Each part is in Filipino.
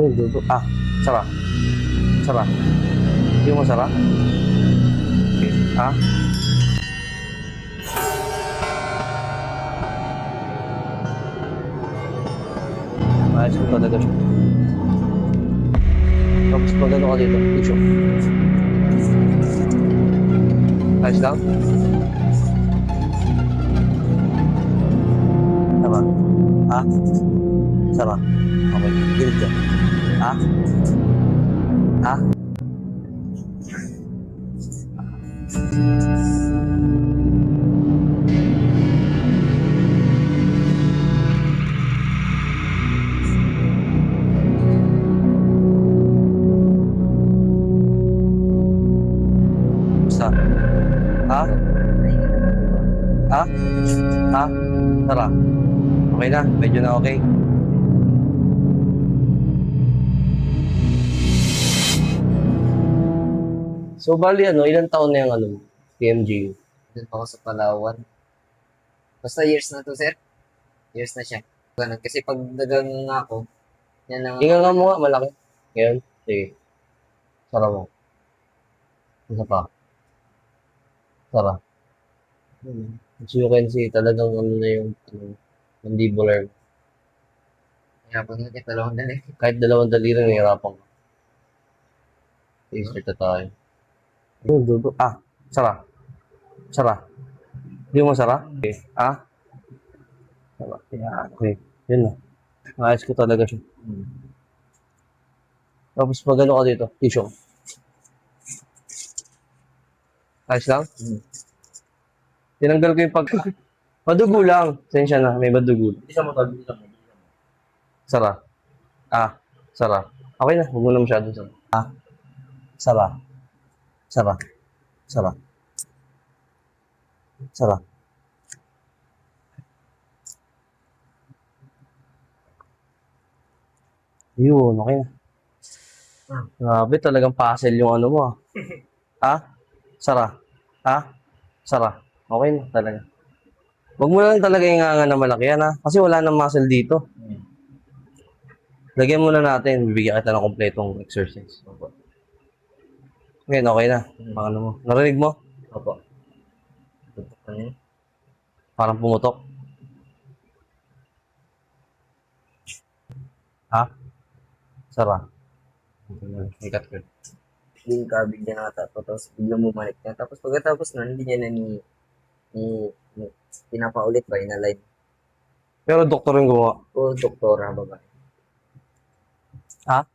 Ah, sarap. Sarap. Hindi mo sarap? Okay. Ah? Ayos ko talaga siya. Tapos pag ano ka dito, tissue. Ayos lang? Sarap. Ah? Sarap. Okay. Gilid ka. Ah? Ah? Basta. Ah? Ah? Ah? Sarap. Okay na. Medyo na okay. So, bali ano, ilang taon na yung ano, PMG? Doon pa ako sa Palawan. Basta years na to, sir. Years na siya. Ganun. Kasi pag dagang nga ako, yan ang Tingnan nga mo nga, malaki. Ngayon, sige. Sarap mo. Isa pa. Sarap. As you can see, talagang ano na yung ano, mandibular. kaya pag nagkatalawang dali. Kahit dalawang daliri, nahihirapan ka. I-start na tayo. Ah, sarap. Sarap. Hindi mo sarap? Okay. Ah, sarap. Yan. Okay. Yun na. Ayos ko talaga siya. Tapos pag ano ka dito, tissue. Ayos lang? Tinanggal ko yung pag... Madugo lang. Sensya na, may madugo. Isa mo tol, isa mo. Sarap. Ah, sarap. Okay na, huwag mo na masyadong sarap. Ah, sarap. Sarap. Sarap. Sarap. Yun, okay na. Grabe, talagang puzzle yung ano mo ah. Ah, sarap. Ah, sarap. Okay na talaga. Huwag mo lang talaga ingangan na malaki yan ha. Kasi wala nang muscle dito. Lagyan muna natin. Bibigyan kita ng kompletong exercise. Ngayon, okay na. Pang ano mo. Narinig mo? Opo. Tutok na yun. Parang pumutok. Ha? Sarap. Ikat ko. Yung kabig niya nakatato, tapos biglang bumalik na. Tapos pagkatapos nun, hindi niya na ni pinapaulit ba, inalign. Pero doktor yung gumawa. O doktora, babae. Ha?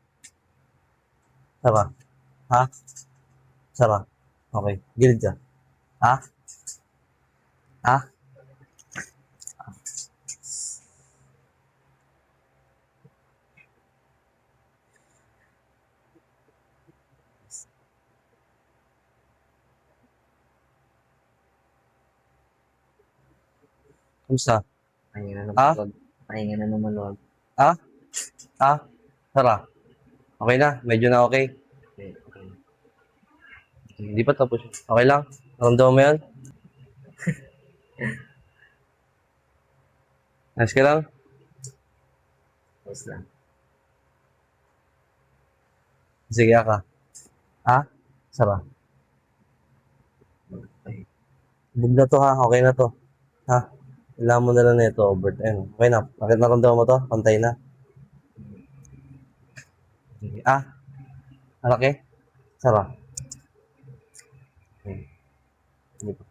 Sarap. Ha? Sarap. Okay. Gilid ka. Ha? Ha? Kamusta? Pahinga na Ha? naman wag. Pahinga na naman wag. Ha? Ha? Sarap. Okay na. Medyo na okay. Okay, okay. Hindi pa tapos. Okay lang? Naramdaman mo yan? Nice ka lang? Ayos lang. Sige ka. Ha? Sarap. Okay. Bug na to ha. Okay na to. Ha? Kailangan mo na lang na ito. Ayun. Okay na. Bakit naramdaman mo to? Pantay na. Sige. Ah? Malaki? Sarap. Okay. Sige pa.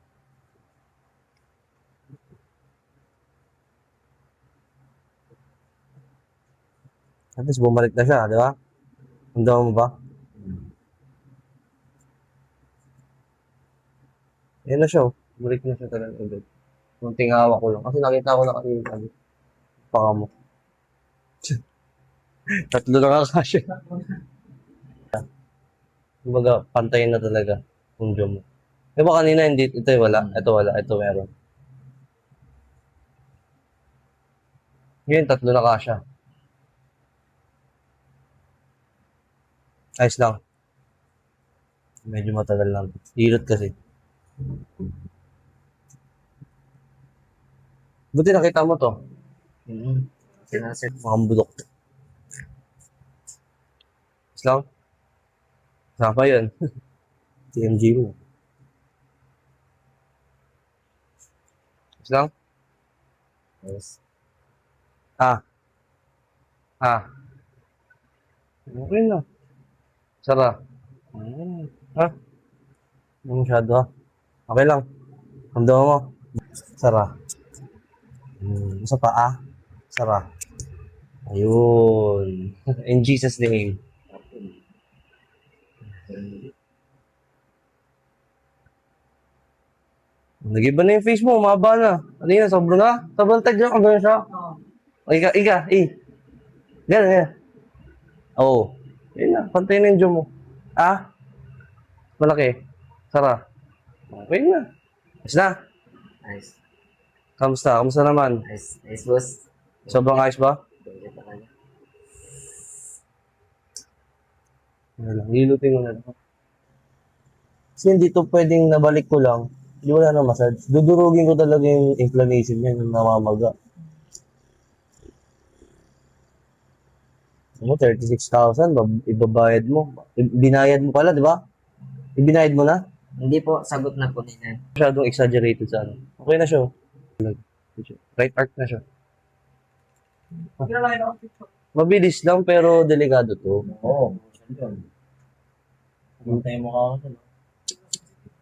At least bumalik na siya, di ba? Naramdaman mo ba? Ayun na siya. Oh. Bumalik na siya talaga agad. Kunting hawak ko lang. Kasi nakita ko na kanina sabi. Panga mo. Tatlo na nga kasya. Kumbaga, pantayin na talaga. Kung mo. Di ba kanina hindi, ito wala, ito wala, ito meron. Ngayon, tatlo na kasya. Ayos lang. Medyo matagal lang. Hilot kasi. Buti nakita mo to. Mm-hmm. Sinasir. Mukhang budok. lang. Saan pa yun? TMG mo. Ayos lang. Yes. Ah, ah. Okay na. Sara. Ha? Hindi masyado ha. Okay lang. Hamdaw mo. Sara. Isa pa ah. Sara. Ayun. In Jesus' name. Nag-iba na yung face mo. Umaba na. Ano yun? Sobrang na? Sobrang tagyan ka ba siya? O, Ganun, ganun. Oo. Oh. Yun na. Pantay na yung dyan mo. Ah? Malaki. Sara. Okay na. Ayos na. Nice. Kamusta? Kamusta naman? Nice. Nice, boss. Sobrang ayos ba? Thank you talaga. Ano lang. Hilutin ko na lang. Kasi hindi to pwedeng nabalik ko lang. Hindi wala na massage. Dudurugin ko talaga yung inflammation niya yung namamaga. Ano, 36,000, ibabayad mo. Binayad mo pala, di ba? Ibinayad mo na? Hindi po, sagot na po nila. Masyadong exaggerated sa ano. Okay na siya. Oh. Right arc na siya. Mabilis lang pero delikado to. Oo, yun. Pumunta yung mukha ko dun.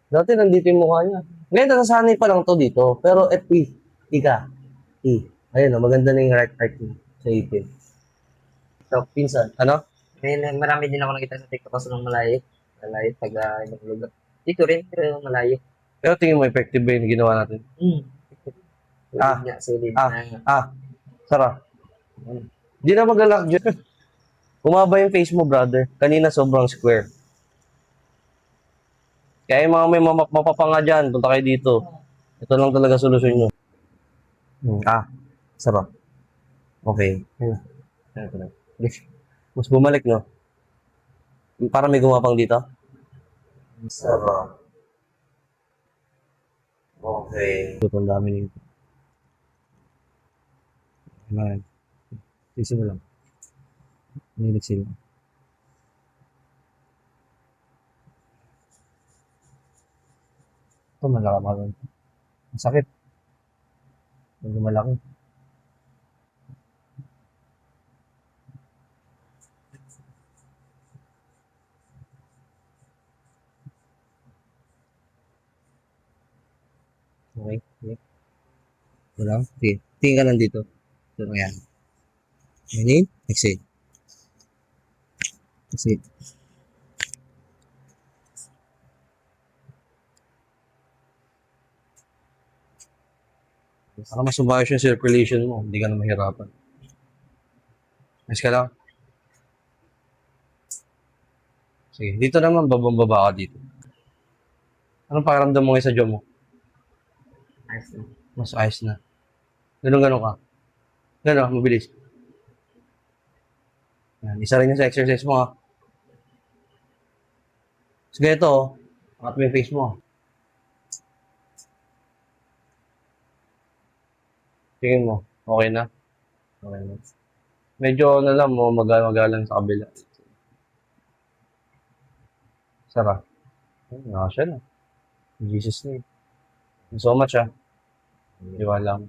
Dati nandito yung mukha niya. Ngayon, nasasanay pa lang to dito. Pero Ayun, oh, maganda na yung right arc niya sa ipin. So, pinsan. Ano? Ngayon, marami din ako nakita sa TikTok kasi nung malayo. Malayo pag ibang lugar. Dito rin, pero malayo. Pero tingin mo effective ba yung ginawa natin? Solid nga, solid na. Sara. Di na magalak dyan. Umaba yung face mo, brother. Kanina sobrang square. Kaya yung mga may mapapanga dyan, punta kayo dito. Ito lang talaga solusyon nyo. Sarap. Okay. Ayun. Mas bumalik, no? Para may gumapang dito. Sarap. Okay. Ito ang dami nito. Ayan. Sisi mo lang. Nilig sila. Ito malaki. Masakit. Medyo malaki. Okay. Wala. Okay. Tingin ka lang dito. Ito na yan. Inhale. Exhale. Exhale. Para mas umayos yung circulation mo. Hindi ka na mahirapan. Ayos ka lang. Sige. Dito naman, babang-baba ka dito. Anong pakiramdam mo ngayon sa jaw mo? Ayos na. Mas ayos na. Ganun ka. Ganun, mabilis. Yan. Isa rin yung sa exercise mo, ha. Sige, ito, oh. Angat mo yung face mo. Tingin mo, okay na? Okay na. Medyo, mo, magalang sa kabila. Sara. Nakasya na. In Jesus name. Thank you so much, ha. Di wala mo.